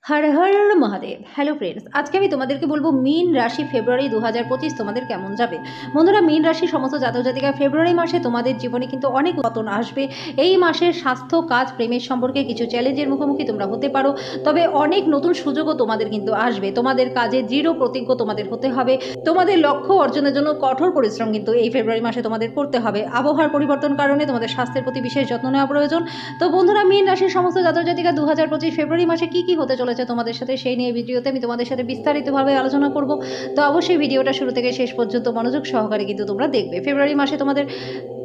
Har Har Mahadev. Hello friends, আজকে আমি তোমাদেরকে বলবো মীন রাশি ফেব্রুয়ারি 2025 তোমাদের কেমন যাবে। বন্ধুরা, মীন রাশির সমস্ত জাতক জাতিকা ফেব্রুয়ারি মাসে তোমাদের জীবনে কিন্তু অনেক পতন আসবে। এই মাসের স্বাস্থ্য, কাজ, প্রেমের সম্পর্কে কিছু চ্যালেঞ্জের মুখোমুখি তোমরা হতে পারো, তবে অনেক নতুন সুযোগও তোমাদের কিন্তু আসবে। তোমাদের কাজে দৃঢ় প্রতিজ্ঞ তোমাদের হতে হবে। তোমাদের লক্ষ্য অর্জনের জন্য কঠোর পরিশ্রম কিন্তু এই ফেব্রুয়ারি মাসে তোমাদের করতে হবে। আবহাওয়ার পরিবর্তন কারণে তোমাদের স্বাস্থ্যের প্রতি বিশেষ যত্ন নেওয়া প্রয়োজন। তো বন্ধুরা, মীন রাশির সমস্ত জাতক জাতিকা 2025 ফেব্রুয়ারি মাসে কি কি হতে চলেছে তোমাদের সাথে, সেই নিয়ে ভিডিওতে আমি তোমাদের সাথে বিস্তারিতভাবে আলোচনা করব। তো অবশ্যই ভিডিওটা শুরু থেকে শেষ পর্যন্ত মনোযোগ সহকারে কিন্তু তোমরা দেখবে। ফেব্রুয়ারি মাসে তোমাদের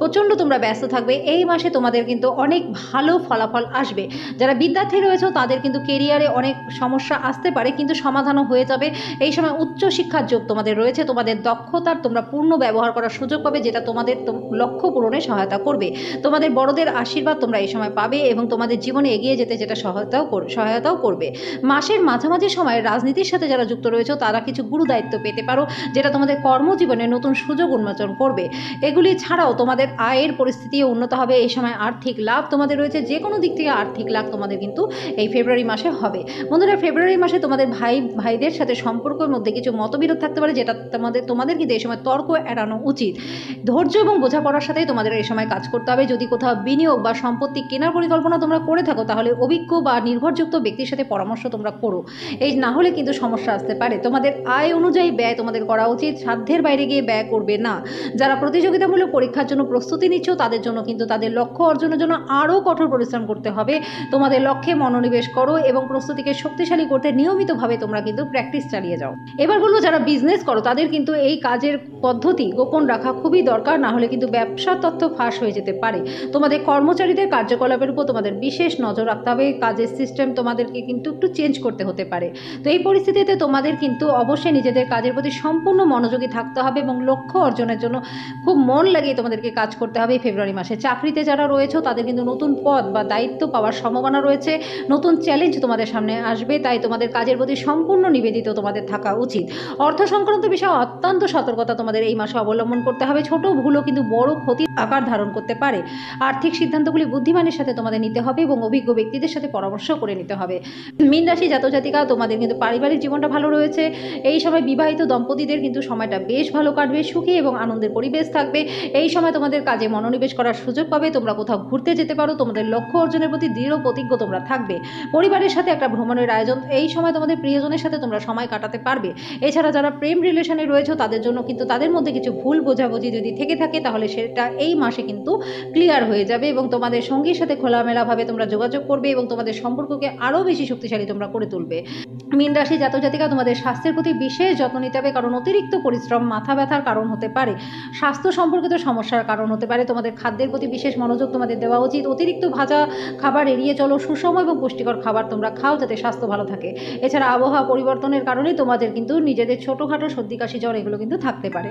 প্রচণ্ড তোমরা ব্যস্ত থাকবে। এই মাসে তোমাদের কিন্তু অনেক ভালো ফলাফল আসবে। যারা বিদ্যার্থী রয়েছে তাদের কিন্তু কেরিয়ারে অনেক সমস্যা আসতে পারে, কিন্তু সমাধানও হয়ে যাবে। এই সময় উচ্চ শিক্ষার যোগ তোমাদের রয়েছে। তোমাদের দক্ষতার তোমরা পূর্ণ ব্যবহার করার সুযোগ পাবে, যেটা তোমাদের লক্ষ্য পূরণে সহায়তা করবে। তোমাদের বড়দের আশীর্বাদ তোমরা এই সময় পাবে এবং তোমাদের জীবনে এগিয়ে যেতে যেটা সহায়তাও করবে। মাসের মাঝামাঝি সময়ে রাজনীতির সাথে যারা যুক্ত রয়েছে তারা কিছু গুরু দায়িত্ব পেতে পারো, যেটা তোমাদের কর্মজীবনে নতুন সুযোগ উন্মোচন করবে। এগুলি ছাড়াও তোমাদের আয়ের পরিস্থিতিও উন্নত হবে। এই সময় আর্থিক লাভ তোমাদের রয়েছে। যে কোনো দিক থেকে আর্থিক লাভ তোমাদের কিন্তু এই ফেব্রুয়ারি মাসে হবে। বন্ধুরা, ফেব্রুয়ারি মাসে তোমাদের ভাইদের সাথে সম্পর্কের মধ্যে কিছু মতবিরোধ থাকতে পারে, যেটা তোমাদের কিন্তু এই সময় তর্ক এড়ানো উচিত। ধৈর্য এবং বোঝাপড়ার সাথেই তোমাদের এই সময় কাজ করতে হবে। যদি কোথাও বিনিয়োগ বা সম্পত্তি কেনার পরিকল্পনা তোমরা করে থাকো, তাহলে অভিজ্ঞ বা নির্ভরযোগ্য ব্যক্তির সাথে পরামর্শ তোমরা করো। এই না হলে কিন্তু সমস্যা আসতে পারে। তোমাদের আয় অনুযায়ী ব্যয় তোমাদের করা উচিত। সাধ্যের বাইরে গিয়ে ব্যয় করবে না। যারা প্রতিযোগিতামূলক পরীক্ষার জন্য প্রস্তুতি নিচ্ছ তাদের জন্য কিন্তু তাদের লক্ষ্য অর্জনের জন্য আরও কঠোর পরিশ্রম করতে হবে। তোমাদের লক্ষ্যে মনোনিবেশ করো এবং প্রস্তুতিকে শক্তিশালী করতে নিয়মিতভাবে তোমরা কিন্তু প্র্যাকটিস চালিয়ে যাও। এবার বলবো, যারা বিজনেস করো তাদের কিন্তু এই কাজের পদ্ধতি গোপন রাখা খুবই দরকার, না হলে কিন্তু ব্যবসার তথ্য ফাঁস হয়ে যেতে পারে। তোমাদের কর্মচারীদের কার্যকলাপের উপর তোমাদের বিশেষ নজর রাখতে হবে। কাজের সিস্টেম তোমাদেরকে কিন্তু একটু চেঞ্জ করতে হতে পারে। তো এই পরিস্থিতিতে তোমাদের কিন্তু অবশ্যই নিজেদের কাজের প্রতি সম্পূর্ণ মনোযোগী থাকতে হবে এবং লক্ষ্য অর্জনের জন্য খুব মন লাগিয়ে তোমাদেরকে কাজ করতে হবে এই ফেব্রুয়ারি মাসে। চাকরিতে যারা রয়েছে তাদের কিন্তু নতুন পদ বা দায়িত্ব পাওয়ার সম্ভাবনা রয়েছে। নতুন চ্যালেঞ্জ তোমাদের সামনে আসবে, তাই তোমাদের কাজের প্রতি সম্পূর্ণ নিবেদিত তোমাদের থাকা উচিত। অর্থ সংক্রান্ত বিষয়ে অত্যন্ত সতর্কতা তোমাদের এই মাসে অবলম্বন করতে হবে। ছোট ভুলও কিন্তু বড় ক্ষতি আকার ধারণ করতে পারে। আর্থিক সিদ্ধান্তগুলি বুদ্ধিমানের সাথে তোমাদের নিতে হবে এবং অভিজ্ঞ ব্যক্তিদের সাথে পরামর্শ করে নিতে হবে। মীন রাশি জাতক জাতিকা তোমাদের কিন্তু পারিবারিক জীবনটা ভালো রয়েছে। এই সময় বিবাহিত দম্পতিদের কিন্তু সময়টা বেশ ভালো কাটবে। সুখী এবং আনন্দের পরিবেশ থাকবে। এই সময় তোমাদের কাজে মনোনিবেশ করার সুযোগ পাবে। তোমরা কোথাও ঘুরতে যেতে পারো। তোমাদের লক্ষ্য অর্জনের প্রতি দৃঢ় প্রতিজ্ঞ তোমরা থাকবে। পরিবারের সাথে একটা ভ্রমণের আয়োজন। এই সময় তোমাদের প্রিয়জনের সাথে তোমরা সময় কাটাতে পারবে। এছাড়া যারা প্রেম রিলেশনে রয়েছে তাদের জন্য কিন্তু তাদের মধ্যে কিছু ভুল বোঝাবুঝি যদি থেকে থাকে, তাহলে সেটা এই মাসে কিন্তু ক্লিয়ার হয়ে যাবে এবং তোমাদের সঙ্গীর সাথে খোলামেলাভাবে তোমরা যোগাযোগ করবে এবং তোমাদের সম্পর্ককে আরও বেশি শক্তিশালী তোমরা করে তুলবে। মীন রাশি জাতক জাতিকা তোমাদের স্বাস্থ্যের প্রতি বিশেষ যত্ন নিতে হবে, কারণ অতিরিক্ত পরিশ্রম মাথা ব্যথার কারণ হতে পারে, স্বাস্থ্য সম্পর্কিত সমস্যার কারণ হতে পারে। তোমাদের খাদ্যের প্রতি বিশেষ মনোযোগ তোমাদের দেওয়া উচিত। অতিরিক্ত ভাজা খাবার এড়িয়ে চলো। সুষম এবং পুষ্টিকর খাবার তোমরা খাও, যাতে স্বাস্থ্য ভালো থাকে। এছাড়া আবহাওয়া পরিবর্তনের কারণে তোমাদের কিন্তু নিজেদের ছোটোখাটো সর্দি কাশি জ্বর এগুলো কিন্তু থাকতে পারে।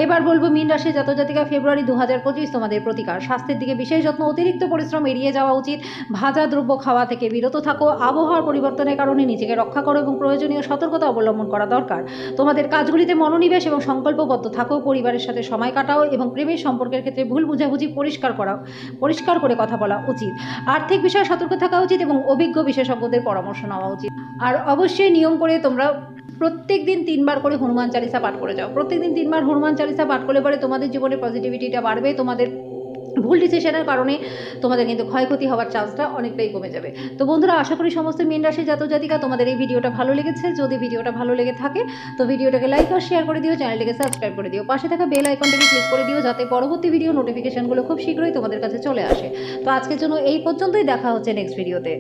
এবার বলবো, মীন রাশি জাতক জাতিকা ফেব্রুয়ারি 2025 তোমাদের প্রতিকার। স্বাস্থ্যের দিকে বিশেষ যত্ন। অতিরিক্ত পরিশ্রম এড়িয়ে যাওয়া উচিত। ভাজা দ্রব্য খাওয়া থেকে বিরত থাকো। আবহাওয়ার পরিবর্তনের কারণে নিজেকে রক্ষা করো এবং প্রয়োজনীয় সতর্কতা অবলম্বন করা দরকার। তোমাদের কাজগুলিতে মনোনিবেশ এবং সংকল্পবদ্ধ থাকো। পরিবারের সাথে সময় কাটাও এবং প্রেমের সম্পর্কের ক্ষেত্রে ভুল বুঝাবুঝি পরিষ্কার করে কথা বলা উচিত। আর্থিক বিষয়ে সতর্ক থাকা উচিত এবং অভিজ্ঞ বিশেষজ্ঞদের পরামর্শ নেওয়া উচিত। আর অবশ্যই নিয়ম করে তোমরা প্রত্যেক দিন 3 বার করে হনুমান চালিসা পাঠ করে যাও। প্রত্যেক দিন 3 বার হনুমান চালিসা পাঠ করলে পরে তোমাদের জীবনে পজিটিভিটিটা বাড়বে। তোমাদের ভুল ডিসিশনের কারণে তোমাদের কিন্তু ক্ষয়ক্ষতি হওয়ার চান্সটা অনেকটাই কমে যাবে। তো বন্ধুরা, আশা করি সমস্ত মীন রাশির জাতক জাতিকা তোমাদের এই ভিডিওটা ভালো লেগেছে। যদি ভিডিওটা ভালো লেগে থাকে তো ভিডিওটাকে লাইক আর শেয়ার করে দিও, চ্যানেলটিকে সাবস্ক্রাইব করে দিও, পাশে থাকা বেল আইকনটাকে ক্লিক করে দিও, যাতে পরবর্তী ভিডিও নোটিফিকেশনগুলো খুব শীঘ্রই তোমাদের কাছে চলে আসে। তো আজকের জন্য এই পর্যন্তই। দেখা হচ্ছে নেক্সট ভিডিওতে।